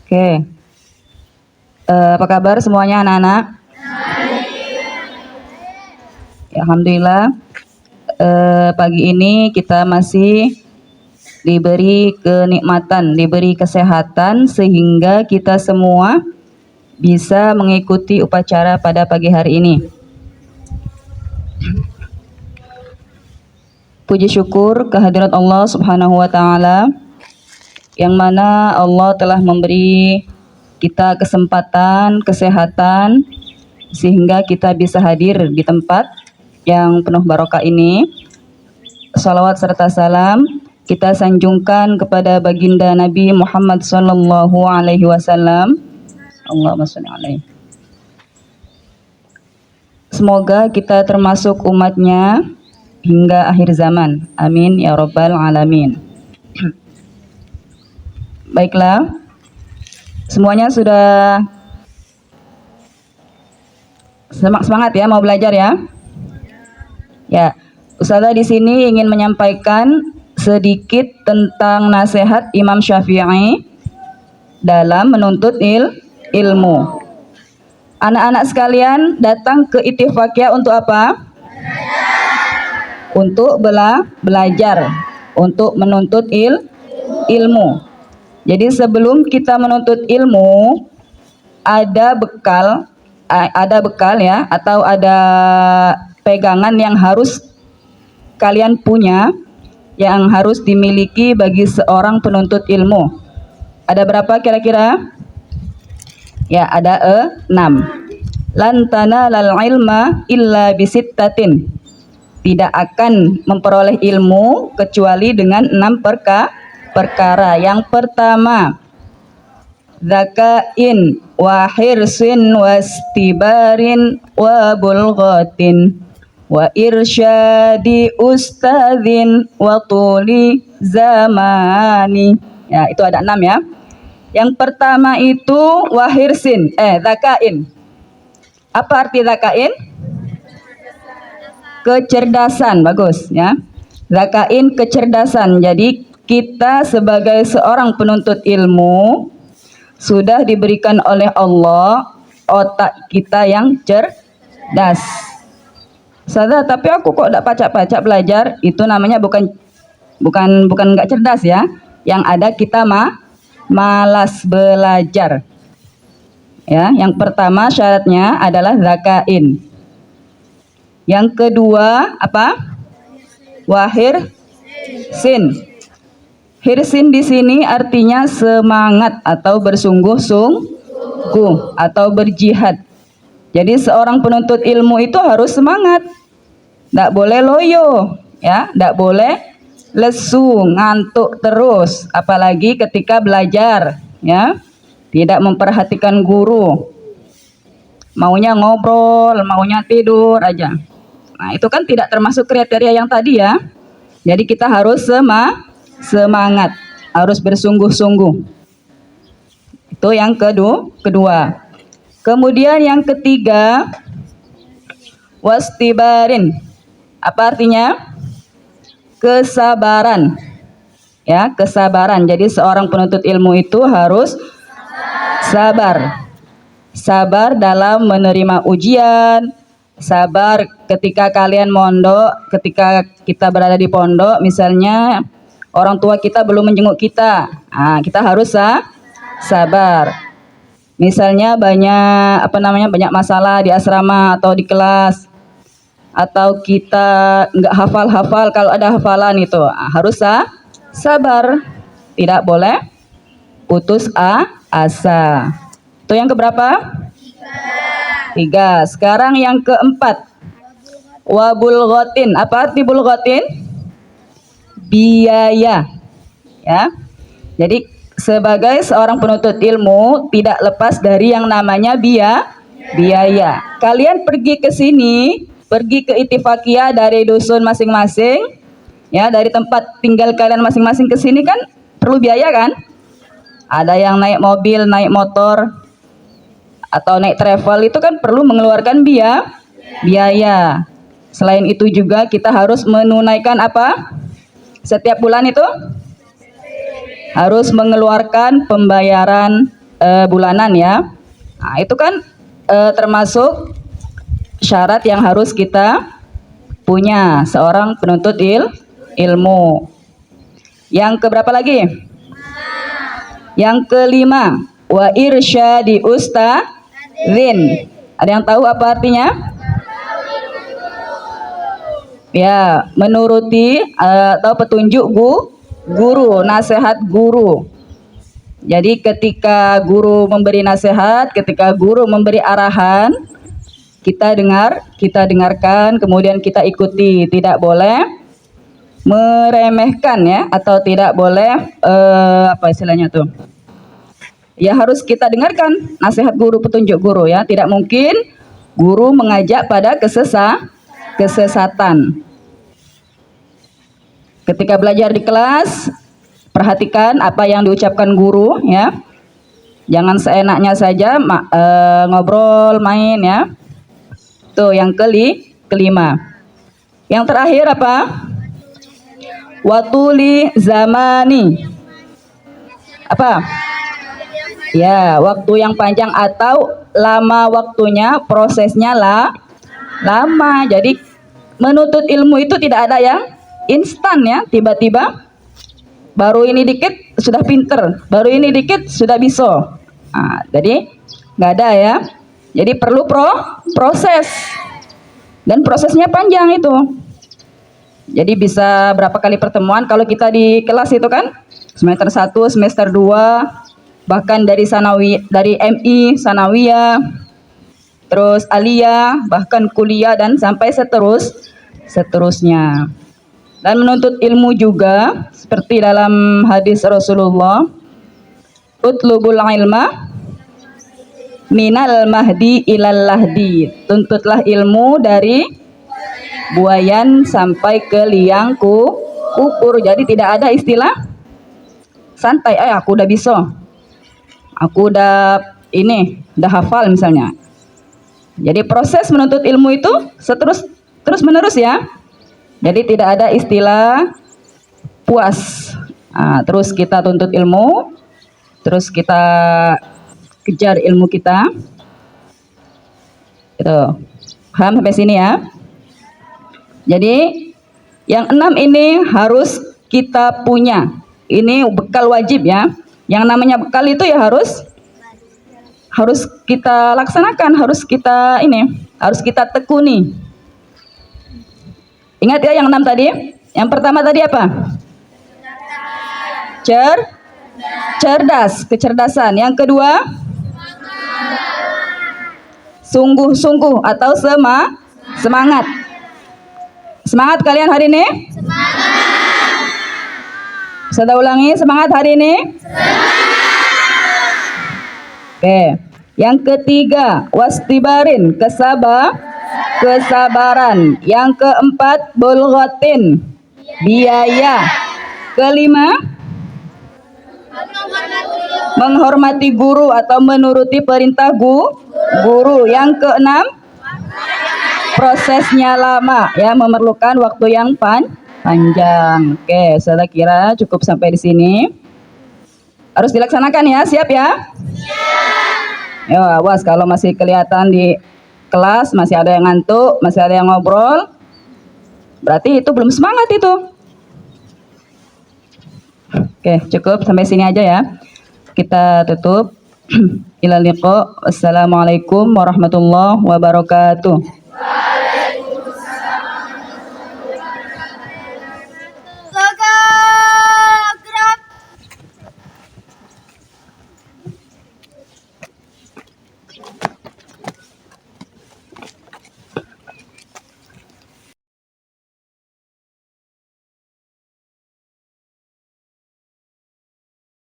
Oke. Apa kabar semuanya anak-anak? Ya, alhamdulillah. Pagi ini kita masih diberi kenikmatan, diberi kesehatan sehingga kita semua bisa mengikuti upacara pada pagi hari ini. Puji syukur kehadirat Allah Subhanahu wa taala yang mana Allah telah memberi kita kesempatan, kesehatan sehingga kita bisa hadir di tempat yang penuh barokah ini. Salawat serta salam kita sanjungkan kepada baginda Nabi Muhammad sallallahu alaihi wasallam. Allahumma shalli alaihi. Semoga kita termasuk umatnya hingga akhir zaman. Amin ya rabbal alamin. Baiklah, semuanya sudah semangat ya mau belajar ya. Ya, Ustazah di sini ingin menyampaikan sedikit tentang nasihat Imam Syafi'i dalam menuntut ilmu. Anak-anak sekalian datang ke Ittifaqiyah untuk apa? Untuk belajar, untuk menuntut ilmu. Jadi sebelum kita menuntut ilmu ada bekal ya, atau ada pegangan yang harus kalian punya, yang harus dimiliki bagi seorang penuntut ilmu. Ada berapa kira-kira? Ya, ada 6. Lan tanalal ilma illa bisittatin. Tidak akan memperoleh ilmu kecuali dengan 6 perkara. Yang pertama, zakain wa hirsin wastibarin wa bulghatin wa irsyadi ustadzin wa tuli zamani. Ya, itu ada 6 ya. Yang pertama itu wahirsin, zakain. Apa arti zakain? Kecerdasan, bagus ya. Zakain kecerdasan. Jadi kita sebagai seorang penuntut ilmu sudah diberikan oleh Allah otak kita yang cerdas. Ustazah, tapi aku kok tidak pacak-pacak belajar. Itu namanya bukan nggak cerdas ya. Yang ada kita malas belajar. Ya, yang pertama syaratnya adalah zakain. Yang kedua apa? Wahirsin. Hirsin di sini artinya semangat atau bersungguh-sungguh atau berjihad. Jadi seorang penuntut ilmu itu harus semangat. Tidak boleh loyo, ya, tidak boleh lesu, ngantuk terus, apalagi ketika belajar, ya. Tidak memperhatikan guru. Maunya ngobrol, maunya tidur aja. Nah, itu kan tidak termasuk kriteria yang tadi ya. Jadi kita harus semangat, harus bersungguh-sungguh. Itu yang kedua. Kemudian yang ketiga, wastibarin. Apa artinya? Kesabaran. Ya, kesabaran. Jadi seorang penuntut ilmu itu harus sabar. Sabar dalam menerima ujian, sabar ketika kalian mondok, ketika kita berada di pondok, misalnya orang tua kita belum menjenguk kita, kita harus sabar. Misalnya banyak masalah di asrama atau di kelas, atau kita nggak hafal kalau ada hafalan itu, harus sabar, tidak boleh putus asa. Itu yang keberapa? 3. Sekarang yang keempat, wabulghatin. Apa arti bulghatin? Biaya. Ya. Jadi sebagai seorang penuntut ilmu tidak lepas dari yang namanya biaya. Kalian pergi ke sini, pergi ke Ittifaqiyah dari dusun masing-masing, ya, dari tempat tinggal kalian masing-masing ke sini kan perlu biaya kan? Ada yang naik mobil, naik motor, atau naik travel, itu kan perlu mengeluarkan biaya. Selain itu juga kita harus menunaikan apa? Setiap bulan itu harus mengeluarkan pembayaran bulanan ya. Nah, itu kan termasuk syarat yang harus kita punya seorang penuntut ilmu. Yang keberapa lagi? Yang kelima, wa irsyadi ustadzin. Ada yang tahu apa artinya? Ya, menuruti atau petunjuk guru, nasihat guru. Jadi ketika guru memberi nasihat, ketika guru memberi arahan, kita dengarkan, kemudian kita ikuti. Tidak boleh meremehkan ya, atau tidak boleh apa istilahnya tuh? Ya harus kita dengarkan nasihat guru, petunjuk guru ya. Tidak mungkin guru mengajak pada kesesatan. Ketika belajar di kelas, perhatikan apa yang diucapkan guru ya. Jangan seenaknya saja ngobrol, main ya. Tuh yang kelima. Yang terakhir apa? Watuli zamani. Apa? Ya, waktu yang panjang atau lama waktunya, prosesnya lama. Jadi menuntut ilmu itu tidak ada yang instan ya, tiba-tiba baru ini dikit sudah pinter, baru ini dikit sudah bisa. Nah, jadi nggak ada ya. Jadi perlu proses, dan prosesnya panjang itu. Jadi bisa berapa kali pertemuan kalau kita di kelas itu kan, semester 1, semester 2, bahkan dari MI, sanawiyah, terus aliyah, bahkan kuliah, dan sampai seterusnya. Dan menuntut ilmu juga seperti dalam hadis Rasulullah, utlubul ilma minal mahdi ilal lahdi. Tuntutlah ilmu dari buayan sampai ke liang kubur. Jadi tidak ada istilah santai, aku udah bisa, aku udah hafal misalnya. Jadi proses menuntut ilmu itu terus menerus ya. Jadi tidak ada istilah puas. Nah, terus kita tuntut ilmu, terus kita kejar ilmu kita. Itu. Paham sampai sini ya? Jadi yang 6 ini harus kita punya. Ini bekal wajib ya. Yang namanya bekal itu ya harus kita laksanakan, harus kita tekuni. Ingat ya yang 6 tadi. Yang pertama tadi apa? Cerdas, kecerdasan. Yang kedua, sungguh-sungguh atau semangat. Semangat kalian hari ini? Saya ulangi, semangat hari ini? Oke. Yang ketiga, wastibarin, kesabaran. Yang keempat, bulghatin, biaya. Kelima, menghormati guru atau menuruti perintah guru. Yang keenam, prosesnya lama ya, memerlukan waktu yang panjang. Oke, saya kira cukup sampai di sini. Harus dilaksanakan ya, siap ya? Ya, awas kalau masih kelihatan di kelas masih ada yang ngantuk, masih ada yang ngobrol, berarti itu belum semangat itu. Oke, cukup sampai sini aja ya. Kita tutup. Ilal liqa. Wassalamualaikum warahmatullahi wabarakatuh.